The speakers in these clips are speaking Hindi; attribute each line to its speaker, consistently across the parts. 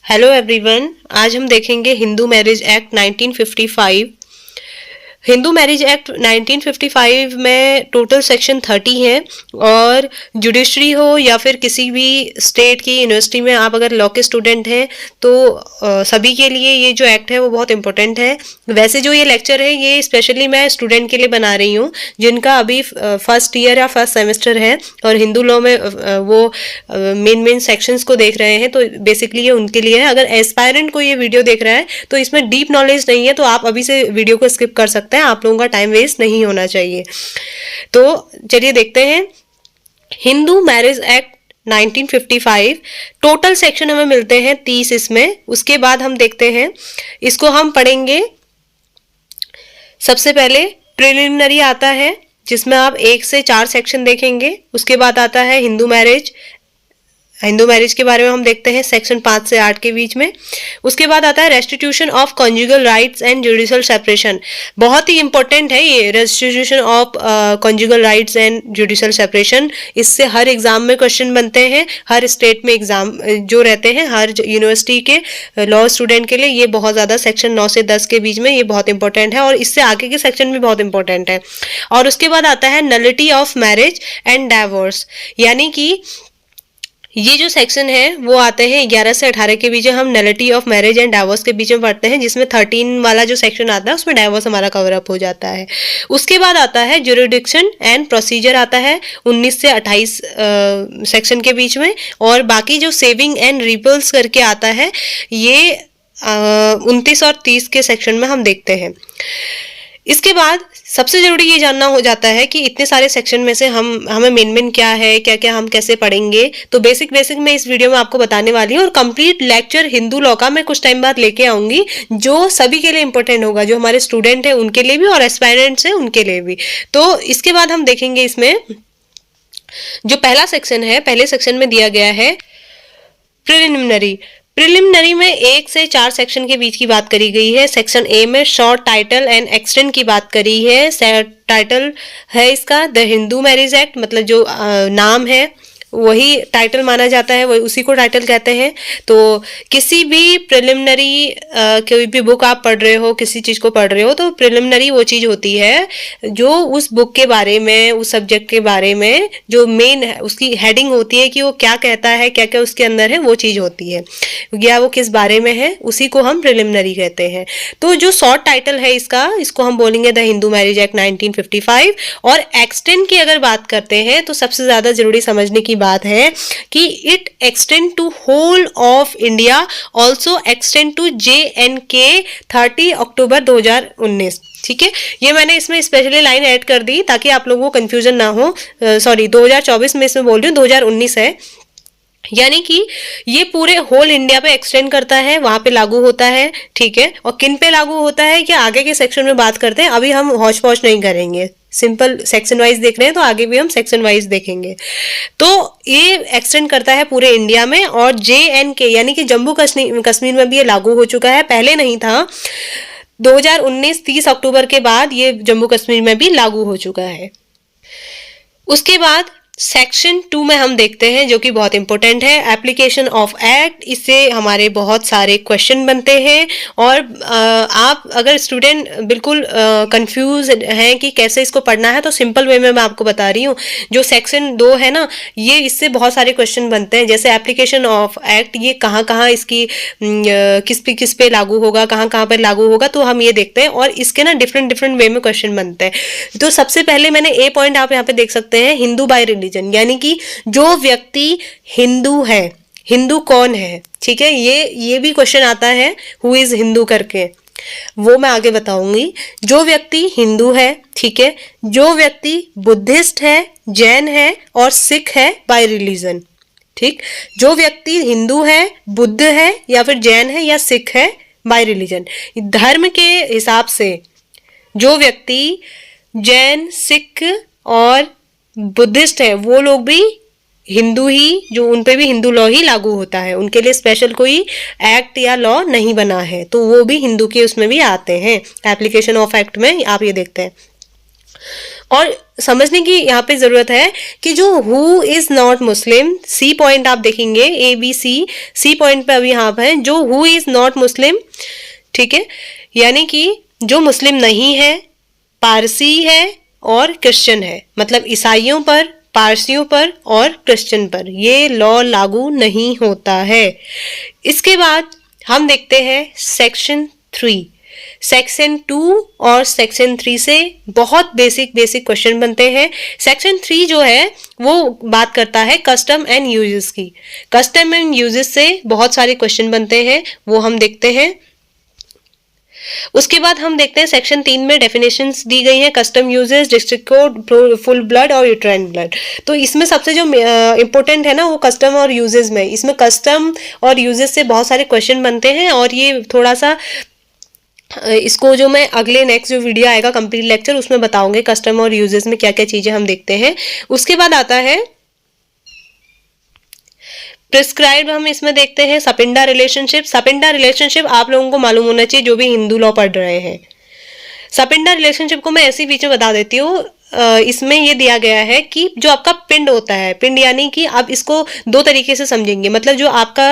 Speaker 1: हेलो एवरीवन, आज हम देखेंगे Hindu marriage act 1955। Hindu marriage act 1955 में टोटल सेक्शन 30 है और जुडिशरी हो या फिर किसी भी स्टेट की यूनिवर्सिटी में आप अगर लॉ के स्टूडेंट हैं तो सभी के लिए ये जो एक्ट है वो बहुत इंपॉर्टेंट है। वैसे जो ये लेक्चर है ये स्पेशली मैं स्टूडेंट के लिए बना रही हूँ जिनका अभी फर्स्ट ईयर या फर्स्ट सेमेस्टर है और हिंदू लॉ में वो मेन सेक्शंस को देख रहे हैं, तो बेसिकली ये उनके लिए है। अगर एस्पायरेंट को ये वीडियो देख रहा है तो इसमें डीप नॉलेज नहीं है तो आप अभी से वीडियो को स्किप कर सकते हैं, आप लोगों का टाइम वेस्ट नहीं होना चाहिए। तो चलिए देखते हैं Hindu marriage act 1955। Total section हमें मिलते हैं 30 इसमें। उसके बाद हम देखते हैं, इसको हम पढ़ेंगे। सबसे पहले प्रिलिमिनरी आता है जिसमें आप 1 से 4 सेक्शन देखेंगे। उसके बाद आता है हिंदू मैरिज के बारे में हम देखते हैं सेक्शन 5 से 8 के बीच में। उसके बाद आता है restitution of conjugal rights and judicial separation. बहुत ही इंपॉर्टेंट है ये restitution of conjugal rights and judicial separation. इससे हर एग्जाम में क्वेश्चन बनते हैं, हर स्टेट में एग्जाम जो रहते हैं, हर यूनिवर्सिटी के लॉ स्टूडेंट के लिए ये बहुत ज़्यादा सेक्शन 9 से 10 के बीच में ये बहुत इंपॉर्टेंट है और इससे आगे के सेक्शन भी बहुत इंपॉर्टेंट है। और उसके बाद आता है nullity of marriage and divorce, यानी कि ये जो सेक्शन है वो आते हैं 11 से 18 के बीच में। हम nullity of marriage and divorce के बीच में पढ़ते हैं, जिसमें 13 वाला जो सेक्शन आता है उसमें डाइवोर्स हमारा कवर अप हो जाता है। उसके बाद आता है ज्यूरिडिक्शन एंड प्रोसीजर आता है 19 से 28 सेक्शन के बीच में। और बाकी जो सेविंग एंड रिपल्स करके आता है ये 29 और 30 के सेक्शन में हम देखते हैं। इसके बाद सबसे जरूरी ये जानना हो जाता है कि इतने सारे सेक्शन में से हमें मेन क्या है, क्या क्या हम कैसे पढ़ेंगे। तो बेसिक मैं इस वीडियो में आपको बताने वाली हूँ और कंप्लीट लेक्चर हिंदू लॉ का मैं कुछ टाइम बाद लेके आऊंगी जो सभी के लिए इंपॉर्टेंट होगा, जो हमारे स्टूडेंट हैं उनके लिए भी और एस्पायरेंट्स हैं उनके लिए भी। तो इसके बाद हम देखेंगे इसमें जो पहला सेक्शन है, पहले सेक्शन में दिया गया है प्रिलिमिनरी में 1 से 4 सेक्शन के बीच की बात करी गई है। सेक्शन ए में शॉर्ट टाइटल एंड एक्सटेंड की बात करी है। टाइटल है इसका द हिंदू मैरिज एक्ट, मतलब जो नाम है वही टाइटल माना जाता है, वही उसी को टाइटल कहते हैं। तो किसी भी प्रिलिमिनरी कोई भी बुक आप पढ़ रहे हो, किसी चीज़ को पढ़ रहे हो, तो प्रिलिमिनरी वो चीज़ होती है जो उस बुक के बारे में, उस सब्जेक्ट के बारे में जो मेन है उसकी हेडिंग होती है कि वो क्या कहता है, क्या क्या उसके अंदर है, वो चीज़ होती है या वो किस बारे में है, उसी को हम प्रिलिमिनरी कहते हैं। तो जो शॉर्ट टाइटल है इसको हम बोलेंगे द हिंदू मैरिज एक्ट 1955। और एक्सटेंड की अगर बात करते हैं तो सबसे ज़्यादा जरूरी समझने की बात है कि it extend to whole of India, also extend to JNK 30 October 2019। ठीक है, ये मैंने इसमें स्पेशली लाइन ऐड कर दी ताकि आप लोगों को कंफ्यूजन ना हो। सॉरी 2024 में इसमें बोल रही हूँ, 2019 है, यानी कि ये पूरे होल इंडिया पे एक्सटेंड करता है, वहां पे लागू होता है। ठीक है, और किन पे लागू होता है क्या आगे के सेक्शन में बात करते हैं, अभी हम हौच पौच नहीं करेंगे, सिंपल सेक्शन वाइज देख रहे हैं तो आगे भी हम सेक्शन वाइज देखेंगे। तो ये एक्सटेंड करता है पूरे इंडिया में। और JNK यानी कि जम्मू कश्मीर में भी ये लागू हो चुका है, पहले नहीं था। 2019 30 अक्टूबर के बाद ये जम्मू कश्मीर में भी लागू हो चुका है। उसके बाद सेक्शन 2 में हम देखते हैं जो कि बहुत इंपॉर्टेंट है, एप्लीकेशन ऑफ एक्ट। इससे हमारे बहुत सारे क्वेश्चन बनते हैं और आप अगर स्टूडेंट बिल्कुल कंफ्यूज हैं कि कैसे इसको पढ़ना है तो सिंपल वे में मैं आपको बता रही हूँ। जो सेक्शन 2 है ना, ये इससे बहुत सारे क्वेश्चन बनते हैं, जैसे एप्लीकेशन ऑफ एक्ट ये कहाँ कहाँ इसकी किस पे लागू होगा, कहाँ कहाँ पर लागू होगा, तो हम ये देखते हैं और इसके ना डिफरेंट वे में क्वेश्चन बनते हैं। तो सबसे पहले मैंने ए पॉइंट आप यहाँ पे देख सकते हैं, हिंदू बाय रिलीजन, यानी कि जो व्यक्ति हिंदू है, हिंदू कौन है। ठीक है, ये भी क्वेश्चन आता है हु इज हिंदू करके, वो मैं आगे बताऊंगी। जो व्यक्ति हिंदू है, ठीक है, जो व्यक्ति बुद्धिस्ट है, जैन है और सिख है बाय रिलीजन। ठीक, जो व्यक्ति हिंदू है, बुद्ध है या फिर जैन है या सिख है बाय रिलीजन, धर्म के हिसाब से जो व्यक्ति जैन, सिख और बुद्धिस्ट है वो लोग भी हिंदू ही, जो उन पे भी हिंदू लॉ ही लागू होता है, उनके लिए स्पेशल कोई एक्ट या लॉ नहीं बना है, तो वो भी हिंदू के उसमें भी आते हैं एप्लीकेशन ऑफ एक्ट में, आप ये देखते हैं। और समझने की यहाँ पे जरूरत है कि जो who is not Muslim, C point आप देखेंगे, सी पॉइंट पे अभी यहाँ पे जो हु इज नॉट मुस्लिम, ठीक है, यानी कि जो मुस्लिम नहीं है, पारसी है और क्रिश्चियन है, मतलब ईसाइयों पर, पारसियों पर और क्रिश्चियन पर ये लॉ लागू नहीं होता है। इसके बाद हम देखते हैं सेक्शन 3। सेक्शन 2 और सेक्शन 3 से बहुत बेसिक क्वेश्चन बनते हैं। सेक्शन 3 जो है वो बात करता है कस्टम एंड यूजेस की। कस्टम एंड यूजेस से बहुत सारे क्वेश्चन बनते हैं, वो हम देखते हैं। उसके बाद हम देखते हैं सेक्शन 3 में डेफिनेशंस दी गई हैं, custom uses, district code, full blood और यूट्राइन ब्लड। तो इसमें सबसे जो इंपॉर्टेंट है ना वो कस्टम और यूजेस में, इसमें कस्टम और यूजेस से बहुत सारे क्वेश्चन बनते हैं और ये थोड़ा सा इसको जो मैं अगले नेक्स्ट जो वीडियो आएगा कंप्लीट लेक्चर उसमें बताऊंगे कस्टम और यूजेस में क्या क्या चीजें हम देखते हैं। उसके बाद आता है प्रिस्क्राइब, हम इसमें देखते हैं सपिंडा रिलेशनशिप। सपिंडा रिलेशनशिप आप लोगों को मालूम होना चाहिए जो भी हिंदू लॉ पढ़ रहे हैं। सपिंडा रिलेशनशिप को मैं ऐसे बीच में बता देती हूँ। इसमें ये दिया गया है कि जो आपका पिंड होता है, पिंड यानी कि आप इसको दो तरीके से समझेंगे, मतलब जो आपका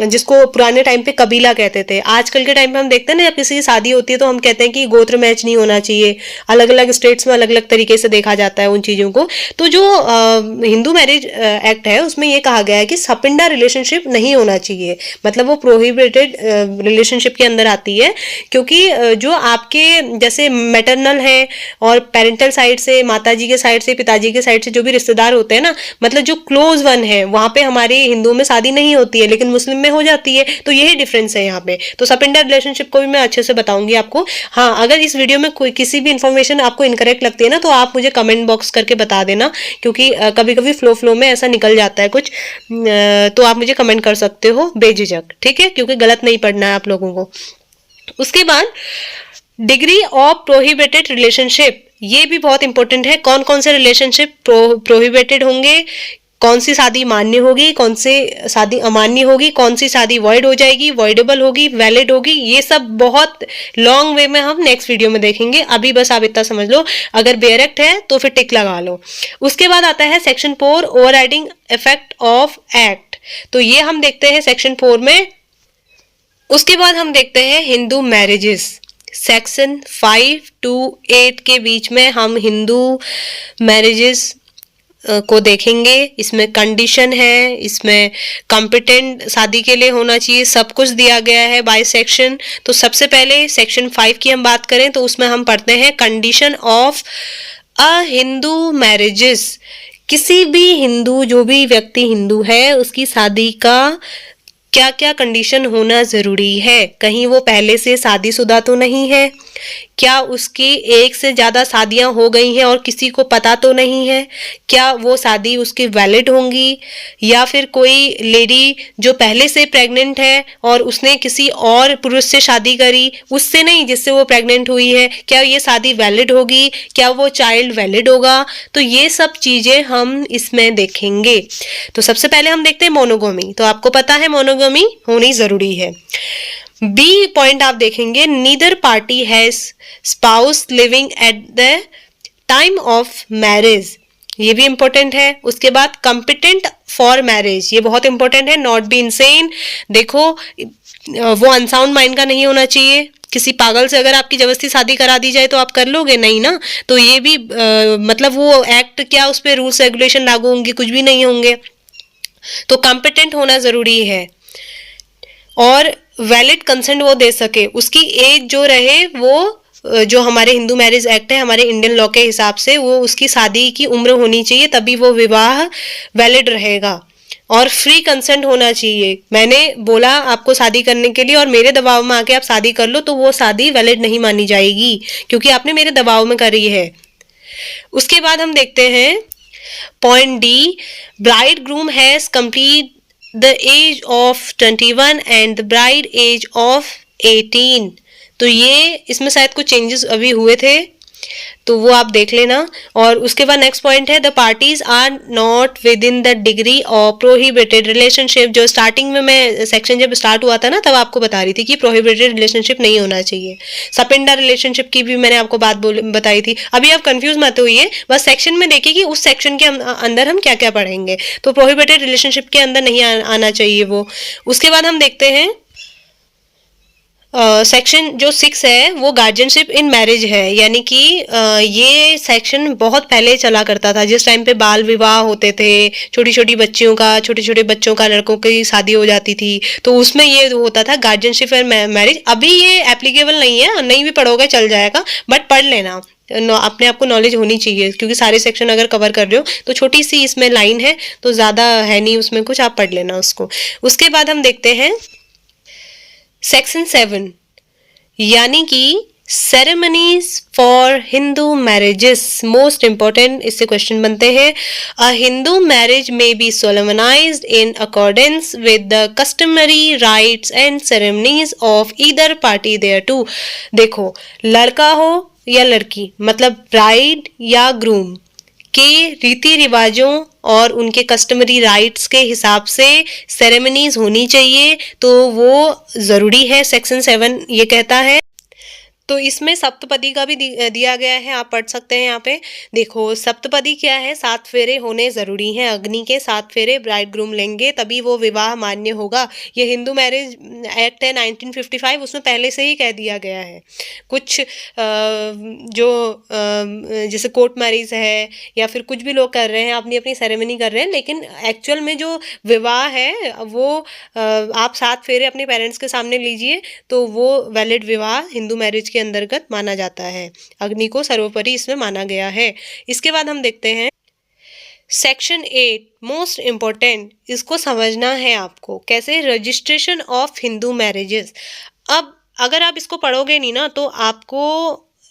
Speaker 1: जिसको पुराने टाइम पे कबीला कहते थे, आजकल के टाइम पे हम देखते हैं ना जब किसी की शादी होती है तो हम कहते हैं कि गोत्र मैच नहीं होना चाहिए, अलग अलग स्टेट्स में अलग अलग तरीके से देखा जाता है उन चीज़ों को। तो जो हिंदू मैरिज एक्ट है उसमें ये कहा गया है कि सपिंडा रिलेशनशिप नहीं होना चाहिए, मतलब वो प्रोहिबिटेड रिलेशनशिप के अंदर आती है, क्योंकि जो आपके जैसे मैटरनल है और पेरेंटल साइड से, माताजी के साइड से, पिताजी के साइड से जो भी रिश्तेदार होते हैं ना, मतलब जो क्लोज वन है वहां पे हमारे हिंदुओं में शादी नहीं होती है लेकिन मुस्लिम में हो जाती है। तो यही डिफरेंस है यहाँ पे। तो सपिंडा रिलेशनशिप को भी मैं अच्छे से बताऊंगी आपको। हाँ, अगर इस वीडियो में कोई किसी भी इंफॉर्मेशन आपको इनकरेक्ट लगती है ना तो आप मुझे कमेंट बॉक्स करके बता देना, क्योंकि कभी कभी फ्लो में ऐसा निकल जाता है कुछ, तो आप मुझे कमेंट कर सकते हो बेझिझक, ठीक है, क्योंकि गलत नहीं पढ़ना है आप लोगों को। उसके बाद डिग्री ऑफ प्रोहिबिटेड रिलेशनशिप, ये भी बहुत इंपॉर्टेंट है। कौन कौन से रिलेशनशिप प्रोहिबिटेड होंगे, कौन सी शादी मान्य होगी, कौन सी शादी अमान्य होगी, कौन सी शादी वॉइड हो जाएगी, वॉइडेबल होगी, वैलिड होगी, ये सब बहुत लॉन्ग वे में हम नेक्स्ट वीडियो में देखेंगे। अभी बस आप इतना समझ लो, अगर बेयरक्ट है तो फिर टिक लगा लो। उसके बाद आता है section 4 overriding effect of act, तो ये हम देखते हैं सेक्शन 4 में। उसके बाद हम देखते हैं हिंदू मैरिजेस। सेक्शन 5 to 8 के बीच में हम हिंदू मैरिजेस को देखेंगे। इसमें कंडीशन है, इसमें कॉम्पिटेंट शादी के लिए होना चाहिए, सब कुछ दिया गया है बाय सेक्शन। तो सबसे पहले सेक्शन 5 की हम बात करें तो उसमें हम पढ़ते हैं condition of a Hindu marriages. किसी भी हिंदू, जो भी व्यक्ति हिंदू है, उसकी शादी का क्या क्या कंडीशन होना जरूरी है। कहीं वो पहले से शादीशुदा तो नहीं है, क्या उसकी एक से ज्यादा शादियां हो गई हैं और किसी को पता तो नहीं है, क्या वो शादी उसकी वैलिड होंगी, या फिर कोई लेडी जो पहले से प्रेग्नेंट है और उसने किसी और पुरुष से शादी करी, उससे नहीं जिससे वो प्रेग्नेंट हुई है, क्या ये शादी वैलिड होगी, क्या वो चाइल्ड वैलिड होगा। तो ये सब चीजें हम इसमें देखेंगे। तो सबसे पहले हम देखते हैं मोनोगमी। तो आपको पता है मोनोगमी होनी जरूरी है। बी पॉइंट आप देखेंगे, neither party has spouse living at the time of marriage, ये भी इंपॉर्टेंट है। उसके बाद कॉम्पिटेंट फॉर मैरिज, ये बहुत इंपॉर्टेंट है। नॉट बी इनसेन, देखो वो अनसाउंड माइंड का नहीं होना चाहिए। किसी पागल से अगर आपकी जबरदस्ती शादी करा दी जाए तो आप कर लोगे नहीं ना, तो ये भी मतलब वो एक्ट क्या, उस पर रूल्स रेगुलेशन लागू होंगे, कुछ भी नहीं होंगे। तो कॉम्पिटेंट होना जरूरी है और वैलिड कंसेंट वो दे सके, उसकी एज जो रहे वो जो हमारे हिंदू मैरिज एक्ट है, हमारे इंडियन लॉ के हिसाब से वो उसकी शादी की उम्र होनी चाहिए, तभी वो विवाह वैलिड रहेगा। और फ्री कंसेंट होना चाहिए। मैंने बोला आपको शादी करने के लिए और मेरे दबाव में आके आप शादी कर लो तो वो शादी वैलिड नहीं मानी जाएगी, क्योंकि आपने मेरे दबाव में करी है। उसके बाद हम देखते हैं point D, bride groom has complete the age of 21 and the bride age of 18। तो ये इसमें शायद कुछ चेंजेस अभी हुए थे, तो वो आप देख लेना। और उसके बाद नेक्स्ट पॉइंट है, the parties are not within the degree of prohibited relationship. जो स्टार्टिंग में मैं सेक्शन जब स्टार्ट हुआ था ना, तब आपको बता रही थी कि प्रोहिबिटेड रिलेशनशिप नहीं होना चाहिए। सपिंडा रिलेशनशिप की भी मैंने आपको बात बताई थी। अभी आप कंफ्यूज मत होइए, बस सेक्शन में देखिए कि उस सेक्शन के अंदर हम क्या क्या पढ़ेंगे। तो प्रोहिबिटेड रिलेशनशिप के अंदर नहीं आना चाहिए वो। उसके बाद हम देखते हैं सेक्शन जो 6 है वो गार्जियनशिप इन मैरिज है। यानी कि ये सेक्शन बहुत पहले चला करता था, जिस टाइम पे बाल विवाह होते थे, छोटी छोटी बच्चियों का, छोटे छोटे बच्चों का, लड़कों की शादी हो जाती थी, तो उसमें ये होता था गार्जियनशिप इन मैरिज। अभी ये एप्लीकेबल नहीं है, नहीं भी पढ़ोगे चल जाएगा, बट पढ़ लेना, अपने आप को नॉलेज होनी चाहिए, क्योंकि सारे सेक्शन अगर कवर कर रहे हो तो छोटी सी इसमें लाइन है, तो ज़्यादा है नहीं उसमें कुछ, आप पढ़ लेना उसको। उसके बाद हम देखते हैं सेक्शन 7, यानी कि ceremonies for Hindu marriages. Most important इससे क्वेश्चन बनते हैं। A Hindu marriage may be solemnised in accordance with the customary rites and ceremonies of either party thereto. देखो, लड़का हो या लड़की, मतलब ब्राइड या ग्रूम के रीति रिवाजों और उनके कस्टमरी राइट्स के हिसाब से सेरेमनीज होनी चाहिए, तो वो ज़रूरी है, सेक्शन 7 ये कहता है। तो इसमें सप्तपदी का भी दिया गया है, आप पढ़ सकते हैं यहाँ पे। देखो, सप्तपदी क्या है, 7 फेरे होने ज़रूरी हैं, अग्नि के 7 फेरे ब्राइड ग्रूम लेंगे तभी वो विवाह मान्य होगा। ये हिंदू मैरिज एक्ट है 1955, उसमें पहले से ही कह दिया गया है। कुछ जो जैसे कोर्ट मैरिज है या फिर कुछ भी लोग कर रहे हैं, अपनी अपनी सेरेमनी कर रहे हैं, लेकिन एक्चुअल में जो विवाह है वो आप 7 फेरे अपने पेरेंट्स के सामने लीजिए तो वो वैलिड विवाह हिंदू मैरिज के अंतर्गत माना जाता है। अग्नि को सर्वोपरि इसमें माना गया है। इसके बाद हम देखते हैं सेक्शन 8, मोस्ट इम्पोर्टेंट, इसको समझना है आपको, कैसे रजिस्ट्रेशन ऑफ हिंदू मैरिजेस। अब अगर आप इसको पढ़ोगे नहीं ना, तो आपको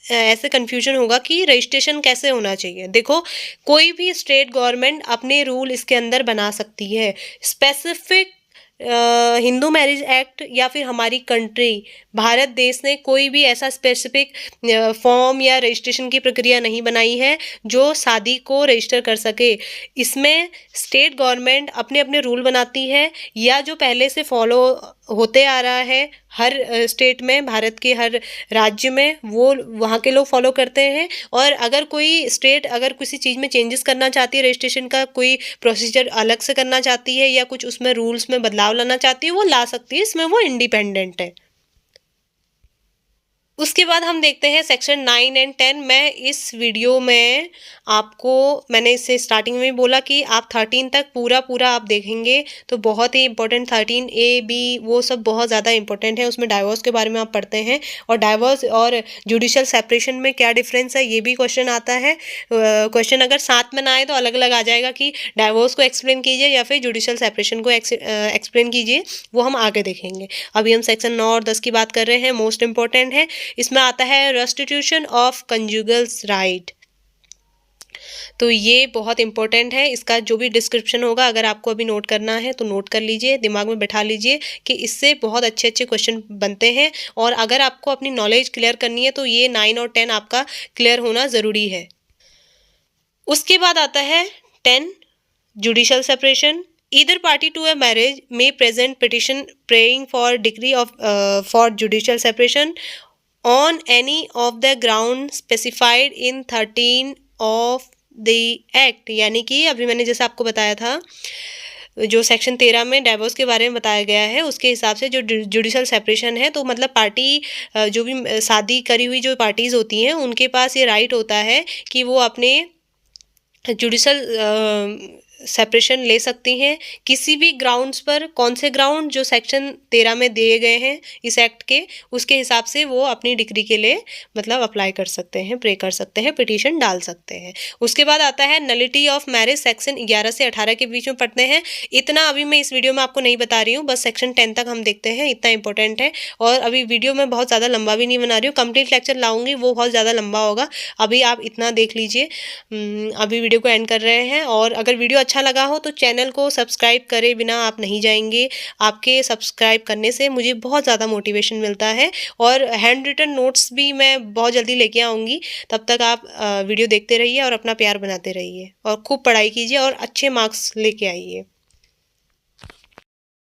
Speaker 1: ऐसे कन्फ्यूजन होगा कि रजिस्ट्रेशन कैसे होना चाहिए। देखो, कोई भी स्टेट गवर्नमेंट अपने रूल इसके अंदर बना सकती है। स्पेसिफिक हिंदू मैरिज एक्ट या फिर हमारी कंट्री भारत देश ने कोई भी ऐसा स्पेसिफिक फॉर्म या रजिस्ट्रेशन की प्रक्रिया नहीं बनाई है जो शादी को रजिस्टर कर सके। इसमें स्टेट गवर्नमेंट अपने अपने रूल बनाती है, या जो पहले से फॉलो होते आ रहा है हर स्टेट में, भारत के हर राज्य में, वो वहाँ के लोग फॉलो करते हैं। और अगर कोई स्टेट अगर किसी चीज़ में चेंजेस करना चाहती है, रजिस्ट्रेशन का कोई प्रोसीजर अलग से करना चाहती है या कुछ उसमें रूल्स में बदलाव लाना चाहती है, वो ला सकती है, इसमें वो इंडिपेंडेंट है। उसके बाद हम देखते हैं सेक्शन 9 एंड 10। मैं इस वीडियो में आपको, मैंने इससे स्टार्टिंग में बोला कि आप 13 तक पूरा आप देखेंगे तो बहुत ही इंपॉर्टेंट, 13A B वो सब बहुत ज़्यादा इंपॉर्टेंट है। उसमें डाइवोर्स के बारे में आप पढ़ते हैं, और डाइवोर्स और जुडिशल सेपरेशन में क्या डिफरेंस है ये भी क्वेश्चन आता है। क्वेश्चन अगर साथ में ना आए तो अलग अलग आ जाएगा कि डाइवोर्स को एक्सप्लेन कीजिए या फिर जुडिशल सेपरेशन को एक्सप्लेन कीजिए, वो हम आगे देखेंगे। अभी हम सेक्शन 9 और 10 की बात कर रहे हैं, मोस्ट इंपॉर्टेंट है। इसमें आता है रेस्टिट्यूशन ऑफ कंजुगल्स राइट। तो ये बहुत इंपॉर्टेंट है, इसका जो भी डिस्क्रिप्शन होगा अगर आपको अभी नोट करना है तो नोट कर लीजिए, दिमाग में बैठा लीजिए कि इससे बहुत अच्छे अच्छे क्वेश्चन बनते हैं। और अगर आपको अपनी नॉलेज क्लियर करनी है तो ये 9 और 10 आपका क्लियर होना ज़रूरी है। उसके बाद आता है 10, judicial separation. Either party to a marriage may present petition praying for decree of for judicial separation on any of the ground specified in 13 of the act। यानी कि अभी मैंने जैसे आपको बताया था, जो सेक्शन 13 में डाइवोर्स के बारे में बताया गया है, उसके हिसाब से जो जुडिशल सेपरेशन है, तो मतलब पार्टी जो भी शादी करी हुई जो पार्टीज होती हैं उनके पास ये राइट होता है कि वो अपने जुडिशल सेपरेशन ले सकती हैं किसी भी ग्राउंड्स पर। कौन से ग्राउंड, जो सेक्शन 13 में दिए गए हैं इस एक्ट के, उसके हिसाब से वो अपनी डिग्री के लिए मतलब अप्लाई कर सकते हैं, प्रे कर सकते हैं, पिटीशन डाल सकते हैं। उसके बाद आता है नलिटी ऑफ मैरिज, सेक्शन 11 से 18 के बीच में पढ़ते हैं। इतना अभी मैं इस वीडियो में आपको नहीं बता रही हूँ, बस सेक्शन 10 तक हम देखते हैं, इतना इंपॉर्टेंट है। और अभी वीडियो में बहुत ज़्यादा लंबा भी नहीं बना रही हूँ, कंप्लीट लेक्चर लाऊंगी वो बहुत ज़्यादा लंबा होगा। अभी आप इतना देख लीजिए, अभी वीडियो को एंड कर रहे हैं। और अगर वीडियो अच्छा लगा हो तो चैनल को सब्सक्राइब करे बिना आप नहीं जाएँगे। आपके सब्सक्राइब करने से मुझे बहुत ज़्यादा मोटिवेशन मिलता है और हैंड रिटन नोट्स भी मैं बहुत जल्दी लेके आऊँगी। तब तक आप वीडियो देखते रहिए और अपना प्यार बनाते रहिए और खूब पढ़ाई कीजिए और अच्छे मार्क्स लेके आइए।